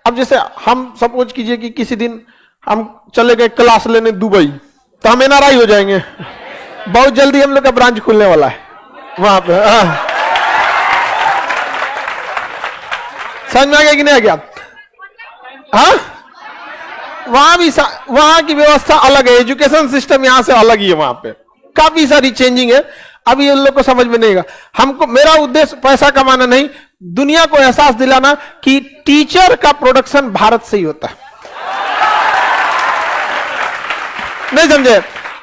अब जैसे हम सपोज कीजिए कि किसी दिन हम चले गए क्लास लेने दुबई, तो हम एनआरआई हो जाएंगे। बहुत जल्दी हम लोग का ब्रांच खुलने वाला है वहां पे। समझ में आ गया कि नहीं आ गया? हाँ, वहां भी वहां की व्यवस्था अलग है, एजुकेशन सिस्टम यहां से अलग ही है, वहां पे काफी सारी चेंजिंग है। अभी उन लोग को समझ में नहीं आएगा। हमको, मेरा उद्देश्य पैसा कमाना नहीं, दुनिया को एहसास दिलाना कि टीचर का प्रोडक्शन भारत से ही होता है। नहीं समझे?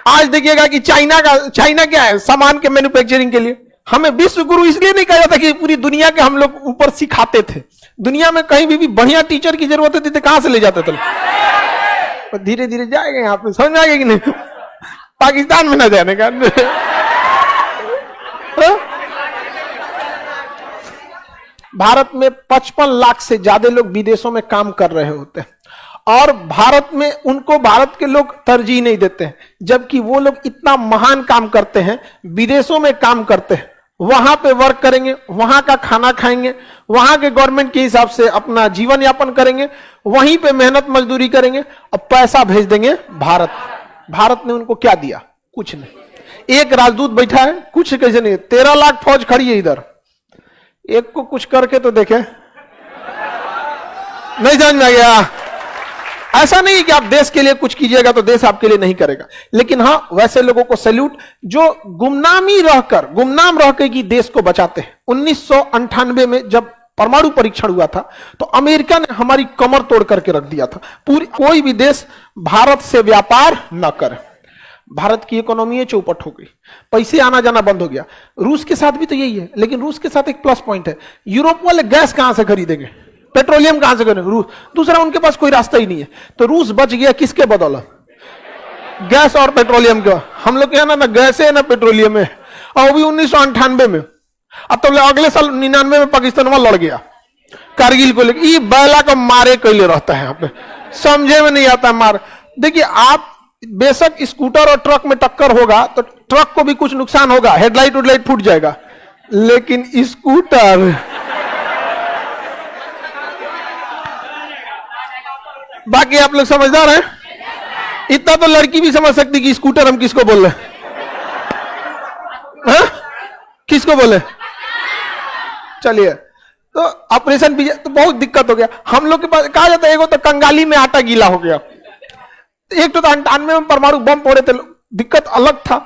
आज देखिएगा कि चाइना क्या है सामान के मैन्युफैक्चरिंग के लिए। हमें विश्व गुरु इसलिए नहीं कहा जाता कि पूरी दुनिया के हम लोग ऊपर सिखाते थे। दुनिया में कहीं भी बढ़िया टीचर की जरूरत होती थी, कहां से ले जाते थे? धीरे धीरे जाएगा यहाँ पे, समझ में आएगा कि नहीं? पाकिस्तान में ना जाने का। भारत में 55 लाख से ज्यादा लोग विदेशों में काम कर रहे होते हैं, और भारत में उनको भारत के लोग तरजीह नहीं देते हैं, जबकि वो लोग इतना महान काम करते हैं, विदेशों में काम करते हैं, वहां पे वर्क करेंगे, वहां का खाना खाएंगे, वहां के गवर्नमेंट के हिसाब से अपना जीवन यापन करेंगे, वहीं पे मेहनत मजदूरी करेंगे और पैसा भेज देंगे भारत। भारत ने उनको क्या दिया? कुछ नहीं। एक राजदूत बैठा है, कुछ कैसे नहीं, 13 लाख फौज खड़ी है इधर, एक को कुछ करके तो देखे। नहीं समझ में आ गया? ऐसा नहीं कि आप देश के लिए कुछ कीजिएगा तो देश आपके लिए नहीं करेगा, लेकिन हां, वैसे लोगों को सैल्यूट जो गुमनाम रहकर की देश को बचाते हैं। 1998 में जब परमाणु परीक्षण हुआ था तो अमेरिका ने हमारी कमर तोड़ करके रख दिया था। कोई भी देश भारत से व्यापार न करे। भारत की इकोनॉमी चौपट हो गई, पैसे आना जाना बंद हो गया। रूस के साथ भी तो यही है, लेकिन रूस के साथ एक प्लस पॉइंट है, यूरोप वाले गैस कहां से खरीदेंगे, पेट्रोलियम कहां से खरीदेंगे? रूस। दूसरा, उनके पास कोई रास्ता ही नहीं है, तो रूस बच गया किसके बदौलत? गैस और पेट्रोलियम का। हम लोग के यहाँ ना गैस है ना पेट्रोलियम है, और वो भी 1998 में। अब तो अगले साल 99 में पाकिस्तान वहां लड़ गया कारगिल को लेकर। ये बैला को मारे कैले रहता है यहाँ पे, समझे में नहीं आता मार। देखिए, आप बेशक स्कूटर और ट्रक में टक्कर होगा तो ट्रक को भी कुछ नुकसान होगा, हेडलाइट फूट जाएगा, लेकिन स्कूटर, बाकी आप लोग समझदार हैं, इतना तो लड़की भी समझ सकती कि स्कूटर हम किसको बोल रहे हैं, किसको बोले। चलिए, तो ऑपरेशन भी तो बहुत दिक्कत हो गया हम लोग के पास। कहा जाता है एगो तो कंगाली में आटा गीला हो गया, एक तो 98 में परमाणु बम फोड़े थे, दिक्कत अलग था,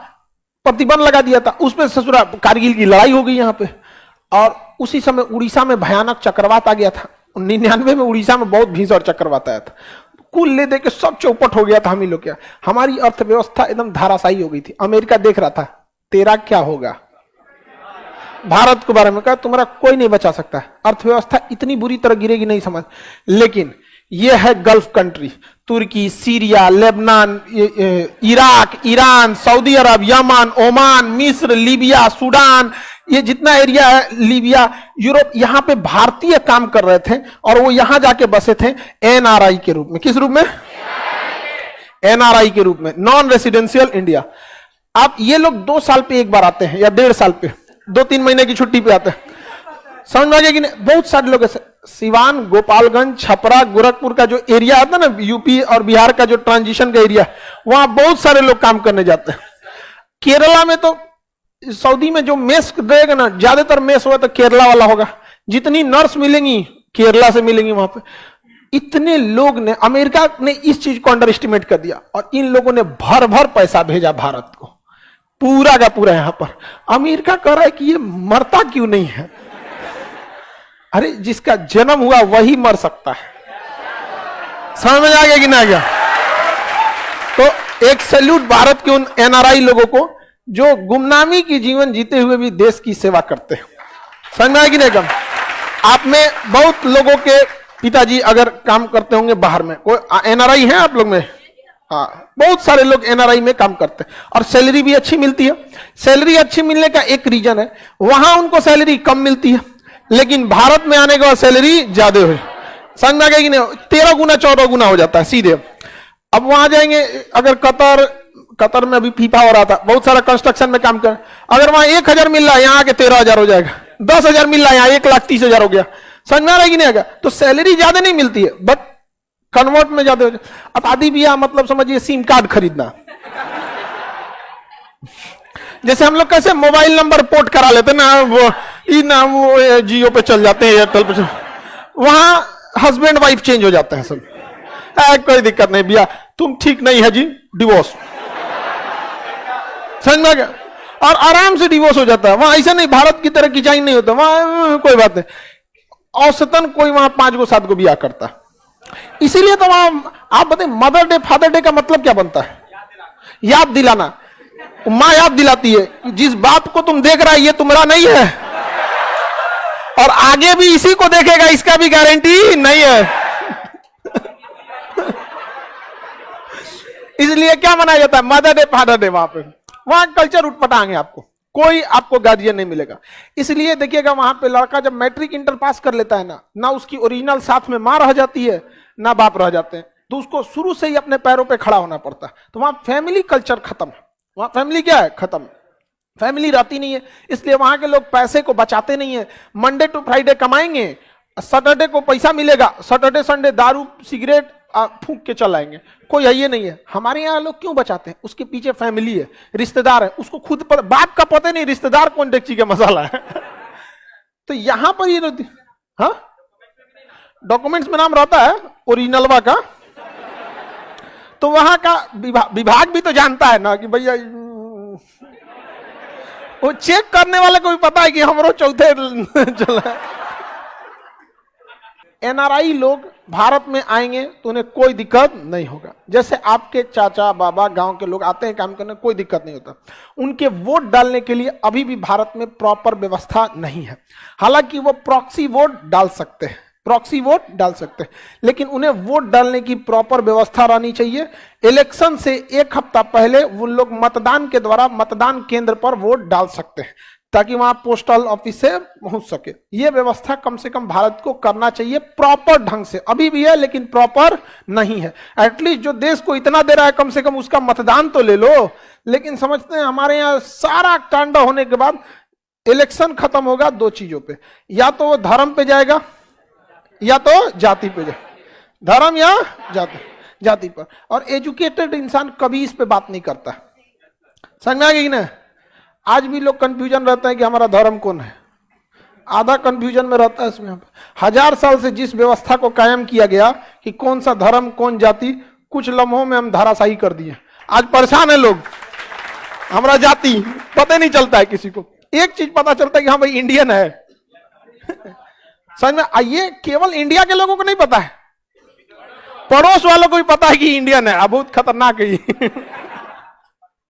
प्रतिबंध लगा दिया था, उसमें ससुरा कारगिल की लड़ाई हो गई यहाँ पे। और उसी समय उड़ीसा में भयानक चक्रवात आ गया था। 99 में उड़ीसा में बहुत भीषण चक्रवात आया था, कुल ले दे के सब चौपट हो गया था। हम ही लोग क्या, हमारी अर्थव्यवस्था एकदम धाराशायी हो गई थी। अमेरिका देख रहा था तेरा क्या होगा। भारत के बारे में कहा तुम्हारा कोई नहीं बचा सकता, अर्थव्यवस्था इतनी बुरी तरह गिरेगी नहीं समझ। लेकिन यह है गल्फ कंट्री, तुर्की, Syria, Lebanon, Iraq, Iran, Saudi Arab, Yemen, Oman, मिस्र, लीबिया, सूडान, ये जितना एरिया है, लीबिया, यूरोप, यहां पे भारतीय काम कर रहे थे और वो यहां जाके बसे थे एनआरआई के रूप में। किस रूप में? एनआरआई के रूप में, नॉन रेसिडेंशियल इंडिया। आप ये लोग 2 साल पे एक बार आते हैं या 1.5 साल पे, 2-3 महीने की छुट्टी पे आते हैं। समझ में आ गया कि नहीं? बहुत सारे लोग ऐसे, सिवान, गोपालगंज, छपरा, गोरखपुर का जो एरिया आता है ना, यूपी और बिहार का जो ट्रांजिशन का एरिया, वहां बहुत सारे लोग काम करने जाते हैं। केरला में तो, सऊदी में जो मेस देगा ना, ज्यादातर मेस हुआ तो केरला वाला होगा। जितनी नर्स मिलेंगी केरला से मिलेंगी वहां पे। इतने लोग ने, अमेरिका ने इस चीज को अंडर एस्टिमेट कर दिया और इन लोगों ने भर भर पैसा भेजा भारत को, पूरा का पूरा। यहां पर अमेरिका कह रहा है कि ये मरता क्यों नहीं है। अरे जिसका जन्म हुआ वही मर सकता है, समझ में आ गया कि ना आ गया? तो एक सैल्यूट भारत के उन एनआरआई लोगों को जो गुमनामी की जीवन जीते हुए भी देश की सेवा करते हैं। समझ में आया कि नहीं? आप में बहुत लोगों के पिताजी अगर काम करते होंगे बाहर में, कोई एनआरआई है आप लोग में? हाँ, बहुत सारे लोग एनआरआई में काम करते हैं और सैलरी भी अच्छी मिलती है। सैलरी अच्छी मिलने का एक रीजन है, वहां उनको सैलरी कम मिलती है, लेकिन भारत में आने के बाद सैलरी ज्यादा हुई। समझ में आ गया कि नहीं? 13 गुना 14 गुना हो जाता है सीधे। अब वहां जाएंगे, अगर कतर में अभी फीफा हो रहा था, बहुत सारा कंस्ट्रक्शन में काम कर, अगर वहां 1000 मिल रहा है, यहाँ आके 13,000 हो जाएगा। 10,000 मिल रहा है, यहाँ 1,30,000 हो गया। समझ में आ रहा है कि नहीं आएगा? तो सैलरी ज्यादा नहीं मिलती है बट कन्वर्ट में ज्यादा हो जाए। अब आदि ब्याह मतलब समझिए सिम कार्ड खरीदना, जैसे हम लोग कैसे मोबाइल नंबर पोर्ट करा लेते ना, वो जियो पे चल जाते हैं, एयरटेल पे वहां हस्बैंड वाइफ चेंज हो जाते हैं सब। कोई दिक्कत नहीं भैया, तुम ठीक नहीं है जी, डिवोर्स। समझ में आ गया? और आराम से डिवोर्स हो जाता है। वहां ऐसा नहीं भारत की तरह खिंचाई नहीं होता, वहां कोई बात नहीं। औसतन कोई वहां 5 गो 7 गो ब्याह करता है। इसीलिए तो वहां आप बताइए मदर डे फादर डे का मतलब क्या बनता है? याद दिलाना। मां याद दिलाती है जिस बाप को तुम देख रहा है ये तुम्हारा नहीं है और आगे भी इसी को देखेगा, इसका भी गारंटी नहीं है। इसलिए क्या मनाया जाता है? Mother day father day. वहां कल्चर उठपटांगे, आपको कोई आपको गार्जियन नहीं मिलेगा। इसलिए देखिएगा वहां पे लड़का जब मैट्रिक इंटर पास कर लेता है ना उसकी ओरिजिनल साथ में मां रह जाती है ना बाप रह जाते हैं, तो उसको शुरू से ही अपने पैरों पे खड़ा होना पड़ता है। तो वहां फैमिली कल्चर खत्म है। वहां फैमिली क्या है? खत्म। फैमिली रहती नहीं है। इसलिए वहां के लोग पैसे को बचाते नहीं है। मंडे टू फ्राइडे कमाएंगे, सैटरडे को पैसा मिलेगा, सैटरडे संडे दारू सिगरेट फूंक के चल आएंगे। कोई है ये नहीं है। हमारे यहाँ लोग क्यों बचाते हैं? उसके पीछे फैमिली है, रिश्तेदार है, उसको खुद पर बाप का पता नहीं रिश्तेदार कौन डेक्ची का मसाला है। तो यहां पर ये हाँ डॉक्यूमेंट्स में नाम रहता है ओरिजिनलवा का, तो वहां का विभाग भी तो जानता है ना कि भैया वो चेक करने वाले को भी पता है कि हमरो चौथे चला। एनआरआई लोग भारत में आएंगे तो उन्हें कोई दिक्कत नहीं होगा। जैसे आपके चाचा बाबा गांव के लोग आते हैं काम करने, कोई दिक्कत नहीं होता। उनके वोट डालने के लिए अभी भी भारत में प्रॉपर व्यवस्था नहीं है। हालांकि वो प्रॉक्सी वोट डाल सकते हैं, प्रॉक्सी वोट डाल सकते हैं, लेकिन उन्हें वोट डालने की प्रॉपर व्यवस्था रहनी चाहिए। इलेक्शन से 1 हफ्ता पहले वो लोग मतदान के द्वारा मतदान केंद्र पर वोट डाल सकते हैं ताकि वहां पोस्टल ऑफिस से पहुंच सके। यह व्यवस्था कम से कम भारत को करना चाहिए प्रॉपर ढंग से। अभी भी है लेकिन प्रॉपर नहीं है। एटलीस्ट जो देश को इतना दे रहा है कम से कम उसका मतदान तो ले लो। लेकिन समझते हैं हमारे यहाँ सारा कांड होने के बाद इलेक्शन खत्म होगा 2 चीजों पे, या तो वो धर्म पे जाएगा या तो जाति पे जाएगा। धर्म या जाति पर। और एजुकेटेड इंसान कभी इस पे बात नहीं करता। समझ में आ गई ना? आज भी लोग कंफ्यूजन रहता है कि हमारा धर्म कौन है, आधा कंफ्यूजन में रहता है इसमें। 1000 साल से जिस व्यवस्था को कायम किया गया कि कौन सा धर्म कौन जाति, कुछ लम्हों में हम धाराशाही कर दिए। आज परेशान है लोग, हमारा जाति पता नहीं चलता है किसी को। एक चीज पता चलता है कि हाँ भाई इंडियन है। समझ में? ये केवल इंडिया के लोगों को नहीं पता है, पड़ोस वालों को भी पता है कि इंडियन है। अब बहुत खतरनाक है।